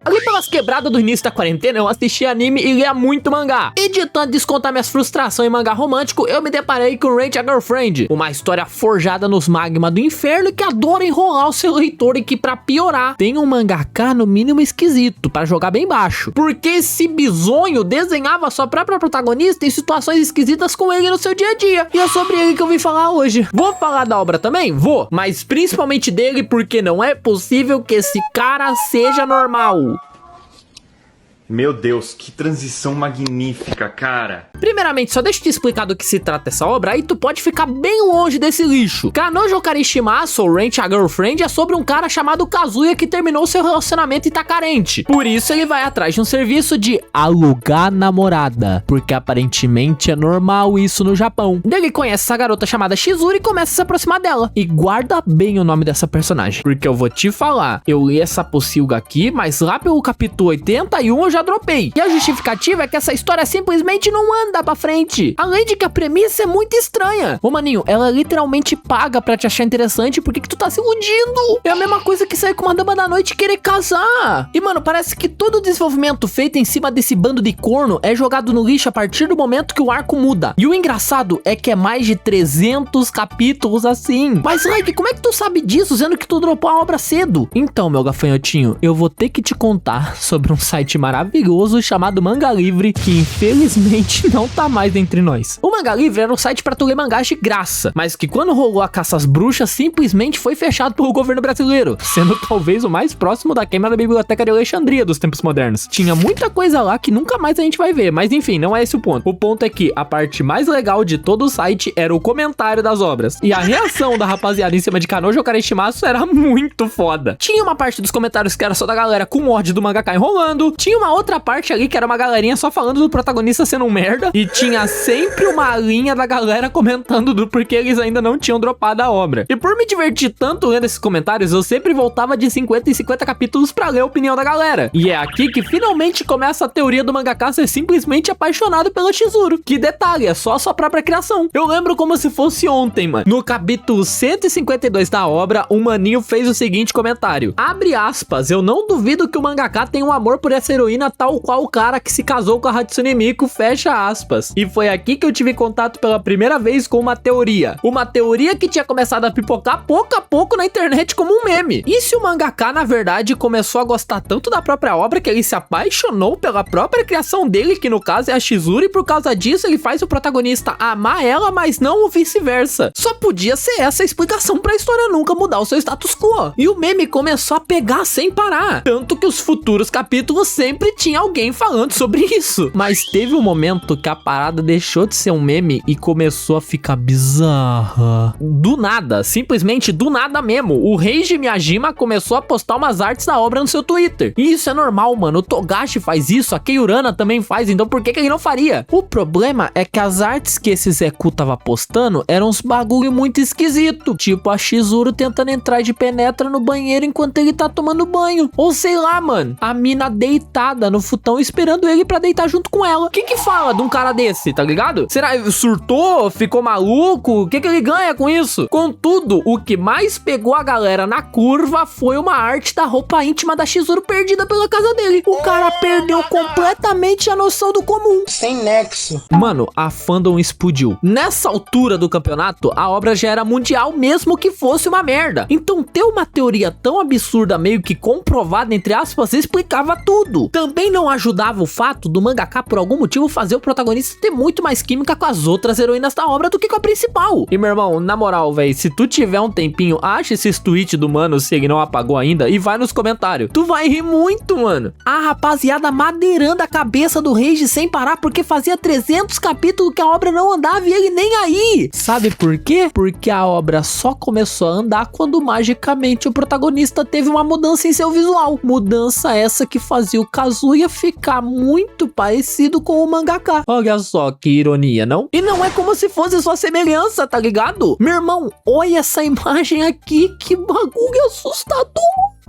Ali pelas quebradas do início da quarentena, eu assisti anime e lia muito mangá. E de tanto descontar minhas frustrações em mangá romântico, eu me deparei com Rent a Girlfriend, uma história forjada nos magma do inferno que adora enrolar o seu leitor e que, pra piorar, tem um mangaka no mínimo esquisito, pra jogar bem baixo. Porque esse bizonho desenhava sua própria protagonista em situações esquisitas com ele no seu dia a dia. E é sobre ele que eu vim falar hoje. Vou falar da obra também? Vou. Mas principalmente dele, porque não é possível que esse cara seja normal. Meu Deus, que transição magnífica, cara. Primeiramente, só deixa eu te explicar do que se trata essa obra, aí tu pode ficar bem longe desse lixo. Kanojo Karishimasu, ou Rent a Girlfriend, é sobre um cara chamado Kazuya que terminou seu relacionamento e tá carente. Por isso ele vai atrás de um serviço de alugar namorada, porque aparentemente é normal isso no Japão. Ele conhece essa garota chamada Shizuru e começa a se aproximar dela. E guarda bem o nome dessa personagem, porque eu vou te falar, eu li essa pocilga aqui, mas lá pelo capítulo 81 eu já dropei. E a justificativa é que essa história simplesmente não anda pra frente. Além de que a premissa é muito estranha. Ô maninho, ela literalmente paga pra te achar interessante porque que tu tá se iludindo. É a mesma coisa que sair com uma dama da noite e querer casar. E mano, parece que todo o desenvolvimento feito em cima desse bando de corno é jogado no lixo a partir do momento que o arco muda. E o engraçado é que é mais de 300 capítulos assim. Mas like, como é que tu sabe disso, sendo que tu dropou a obra cedo? Então, meu gafanhotinho, eu vou ter que te contar sobre um site maravilhoso chamado Manga Livre, que infelizmente não tá mais entre nós. O Manga Livre era um site pra tu ler mangás de graça, mas que quando rolou a caça às bruxas, simplesmente foi fechado pelo governo brasileiro, sendo talvez o mais próximo da queima da Biblioteca de Alexandria dos tempos modernos. Tinha muita coisa lá que nunca mais a gente vai ver, mas enfim, não é esse o ponto. O ponto é que a parte mais legal de todo o site era o comentário das obras, e a reação da rapaziada em cima de Kanojo Karishimasu era muito foda. Tinha uma parte dos comentários que era só da galera com ódio do mangaka enrolando, tinha uma outra parte ali que era uma galerinha só falando do protagonista sendo um merda, e tinha sempre uma linha da galera comentando do porquê eles ainda não tinham dropado a obra. E por me divertir tanto lendo esses comentários, eu sempre voltava de 50 em 50 capítulos pra ler a opinião da galera. E é aqui que finalmente começa a teoria do mangaka ser simplesmente apaixonado pela Shizuru. Que detalhe, é só a sua própria criação. Eu lembro como se fosse ontem, mano. No capítulo 152 da obra, um maninho fez o seguinte comentário. Abre aspas, eu não duvido que o mangaka tenha um amor por essa heroína tal qual o cara que se casou com a Hatsune Miku, fecha aspas. E foi aqui que eu tive contato pela primeira vez com uma teoria. Uma teoria que tinha começado a pipocar pouco a pouco na internet como um meme. E se o mangaka, na verdade, começou a gostar tanto da própria obra que ele se apaixonou pela própria criação dele, que no caso é a Shizuru, e por causa disso ele faz o protagonista amar ela, mas não o vice-versa. Só podia ser essa a explicação pra história nunca mudar o seu status quo. E o meme começou a pegar sem parar. Tanto que os futuros capítulos sempre tinha alguém falando sobre isso. Mas teve um momento que a parada deixou de ser um meme e começou a ficar bizarra. Do nada, simplesmente do nada mesmo, o Reiji Miyajima começou a postar umas artes da obra no seu Twitter. E isso é normal, mano. O Togashi faz isso, a Keiurana também faz, então por que ele não faria? O problema é que as artes que esse Zeku tava postando eram uns bagulho muito esquisito. Tipo a Shizuru tentando entrar de penetra no banheiro enquanto ele tá tomando banho. Ou sei lá, mano, a mina deitada no futão esperando ele pra deitar junto com ela. O que fala de um cara desse, tá ligado? Será que surtou? Ficou maluco? O que ele ganha com isso? Contudo, o que mais pegou a galera na curva foi uma arte da roupa íntima da Shizuru perdida pela casa dele. O cara perdeu completamente a noção do comum. Sem nexo. Mano, a fandom explodiu. Nessa altura do campeonato, a obra já era mundial mesmo que fosse uma merda. Então ter uma teoria tão absurda, meio que comprovada, entre aspas, explicava tudo. Também não ajudava o fato do mangaka, por algum motivo, fazer o protagonista ter muito mais química com as outras heroínas da obra do que com a principal. E meu irmão, na moral, velho, se tu tiver um tempinho, acha esses tweets do mano, se ele não apagou ainda, e vai nos comentários. Tu vai rir muito, mano. A rapaziada madeirando a cabeça do Reiji sem parar, porque fazia 300 capítulos que a obra não andava e ele nem aí. Sabe por quê? Porque a obra só começou a andar quando magicamente o protagonista teve uma mudança em seu visual. Mudança essa que fazia o Kazuya ficar muito parecido com o mangaka. Olha só que ironia, não? E não é como se fosse só semelhança, tá ligado? Meu irmão, olha essa imagem aqui, que bagulho assustador.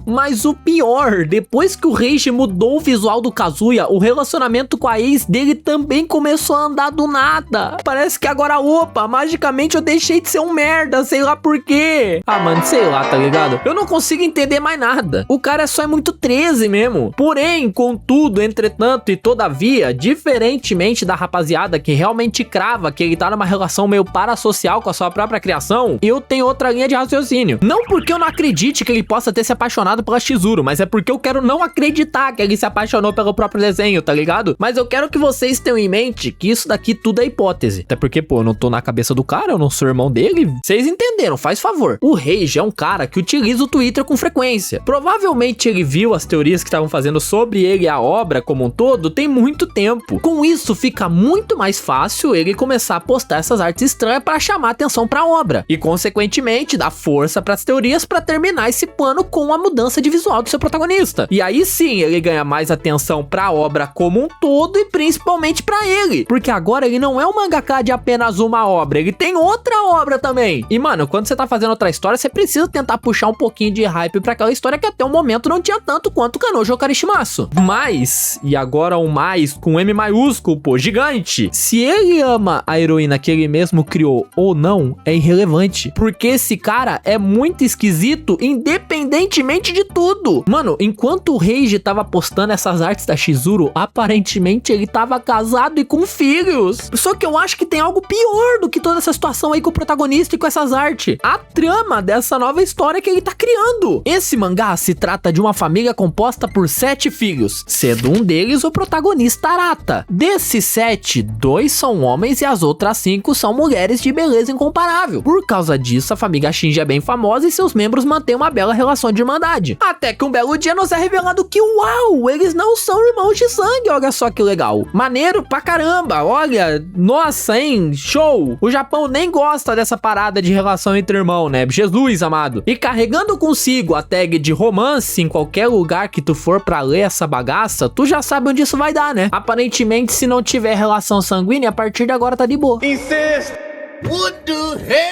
Mas o pior, depois que o Reiji mudou o visual do Kazuya, o relacionamento com a ex dele também começou a andar do nada. Parece que agora, opa, magicamente eu deixei de ser um merda, sei lá por quê. Ah, mano, sei lá, tá ligado? Eu não consigo entender mais nada. O cara só é muito 13 mesmo. Porém, contudo, entretanto e todavia, diferentemente da rapaziada que realmente crava que ele tá numa relação meio parasocial com a sua própria criação, eu tenho outra linha de raciocínio. Não porque eu não acredite que ele possa ter se apaixonado pela Chizuru, mas é porque eu quero não acreditar que ele se apaixonou pelo próprio desenho, tá ligado? Mas eu quero que vocês tenham em mente que isso daqui tudo é hipótese. Até porque, pô, eu não tô na cabeça do cara, eu não sou irmão dele. Vocês entenderam, faz favor. O Reiji é um cara que utiliza o Twitter com frequência. Provavelmente ele viu as teorias que estavam fazendo sobre ele e a obra como um todo tem muito tempo. Com isso, fica muito mais fácil ele começar a postar essas artes estranhas para chamar atenção pra obra. E, consequentemente, dar força pras teorias para terminar esse plano com a mudança de visual do seu protagonista. E aí sim, ele ganha mais atenção pra obra como um todo e principalmente pra ele. Porque agora ele não é um mangaka de apenas uma obra, ele tem outra obra também. E, mano, quando você tá fazendo outra história, você precisa tentar puxar um pouquinho de hype pra aquela história que até o momento não tinha tanto quanto o Kanojo Karishimasu. Mas, e agora um mais com M maiúsculo, pô, gigante. Se ele ama a heroína que ele mesmo criou ou não, é irrelevante. Porque esse cara é muito esquisito, independentemente de tudo. Mano, enquanto o Reiji tava postando essas artes da Chizuru, aparentemente ele tava casado e com filhos. Só que eu acho que tem algo pior do que toda essa situação aí com o protagonista e com essas artes. A trama dessa nova história que ele tá criando. Esse mangá se trata de uma família composta por 7 filhos, sendo um deles o protagonista Arata. Desses 7, 2 são homens e as outras 5 são mulheres de beleza incomparável. Por causa disso, a família Shinji é bem famosa e seus membros mantêm uma bela relação de irmandade. Até que um belo dia nos é revelado que, uau, eles não são irmãos de sangue, olha só que legal. Maneiro pra caramba, olha, nossa, hein, show. O Japão nem gosta dessa parada de relação entre irmão, né, Jesus amado. E carregando consigo a tag de romance em qualquer lugar que tu for pra ler essa bagaça, tu já sabe onde isso vai dar, né? Aparentemente, se não tiver relação sanguínea, a partir de agora tá de boa. Incesto!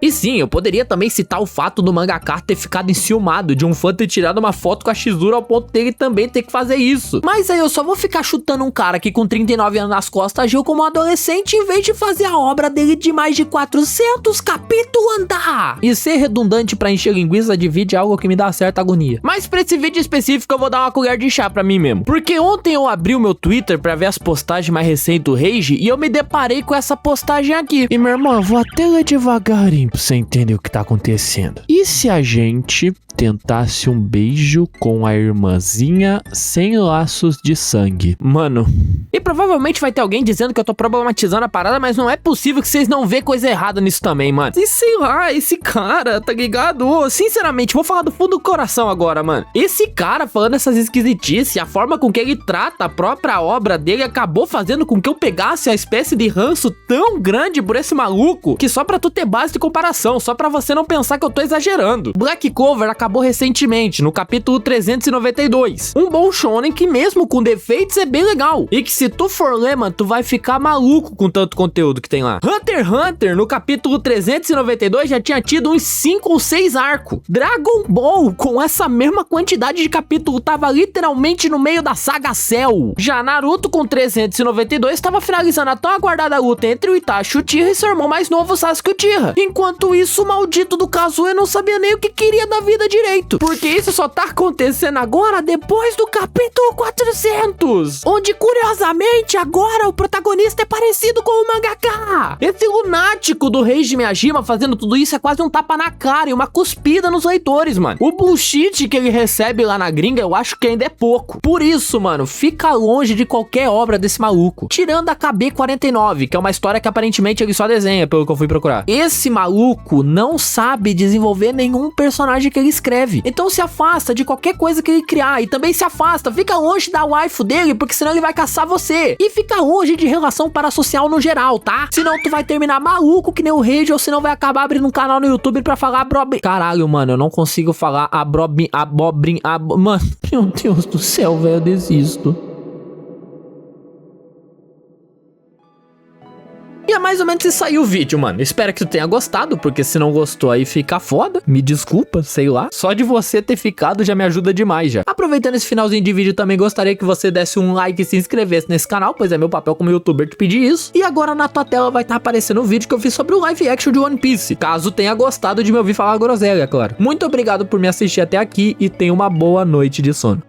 E sim, eu poderia também citar o fato do mangaka ter ficado enciumado de um fã ter tirado uma foto com a Chizuru ao ponto dele também ter que fazer isso. Mas aí eu só vou ficar chutando um cara que com 39 anos nas costas agiu como um adolescente em vez de fazer a obra dele de mais de 400 capítulos andar. E ser redundante pra encher linguiça de vídeo é algo que me dá certa agonia. Mas pra esse vídeo específico eu vou dar uma colher de chá pra mim mesmo. Porque ontem eu abri o meu Twitter pra ver as postagens mais recentes do Reiji e eu me deparei com essa postagem aqui. E meu irmão, eu vou até ler devagarinho pra você entender o que tá acontecendo. E se a gente tentasse um beijo com a irmãzinha sem laços de sangue? Mano, e provavelmente vai ter alguém dizendo que eu tô problematizando a parada, mas não é possível que vocês não vê coisa errada nisso também, mano. E sei lá, esse cara, tá ligado? Ô, sinceramente, vou falar do fundo do coração agora, mano. Esse cara falando essas esquisitices, a forma com que ele trata a própria obra dele acabou fazendo com que eu pegasse a espécie de ranço tão grande por esse maluco, que só pra tu ter base de comparação, só pra você não pensar que eu tô exagerando. Black Clover acabou recentemente, no capítulo 392. Um bom shonen que mesmo com defeitos é bem legal. E que se tu for ler, mano, tu vai ficar maluco com tanto conteúdo que tem lá. Hunter x Hunter, no capítulo 392, já tinha tido uns 5 ou 6 arcos. Dragon Ball, com essa mesma quantidade de capítulo, tava literalmente no meio da saga Cell. Já Naruto, com 392, estava finalizando a tão aguardada luta entre o Itachi Uchiha e seu irmão mais novo, Sasuke Uchiha. Enquanto isso, o maldito do Kazuya não sabia nem o que queria da vida direito. Porque isso só tá acontecendo agora depois do capítulo 400. Onde, curiosamente, agora o protagonista é parecido com o mangaka. Esse lunático do Reiji Miyajima fazendo tudo isso é quase um tapa na cara e uma cuspida nos leitores, mano. O bullshit que ele recebe lá na gringa eu acho que ainda é pouco. Por isso, mano, fica longe de qualquer obra desse maluco. Tirando a KB49, que é uma história que aparentemente ele só desenha, pelo que eu fui procurar. Esse maluco não sabe desenvolver nenhum personagem que ele escreve. Então se afasta de qualquer coisa que ele criar. E também se afasta, fica longe da waifu dele, porque senão ele vai caçar você. E fica longe de relação parasocial no geral, tá? Senão tu vai terminar maluco que nem o Reiji, ou senão vai acabar abrindo um canal no YouTube pra falar abobrinha. Caralho, mano, eu não consigo falar abobrinha. Mano, meu Deus do céu, velho, eu desisto. E é mais ou menos isso aí o vídeo, mano. Espero que tu tenha gostado, porque se não gostou aí fica foda. Me desculpa, sei lá. Só de você ter ficado já me ajuda demais já. Aproveitando esse finalzinho de vídeo, também gostaria que você desse um like e se inscrevesse nesse canal, pois é meu papel como youtuber te pedir isso. E agora na tua tela vai estar aparecendo o vídeo que eu fiz sobre o live action de One Piece, caso tenha gostado de me ouvir falar groselha, é claro. Muito obrigado por me assistir até aqui e tenha uma boa noite de sono.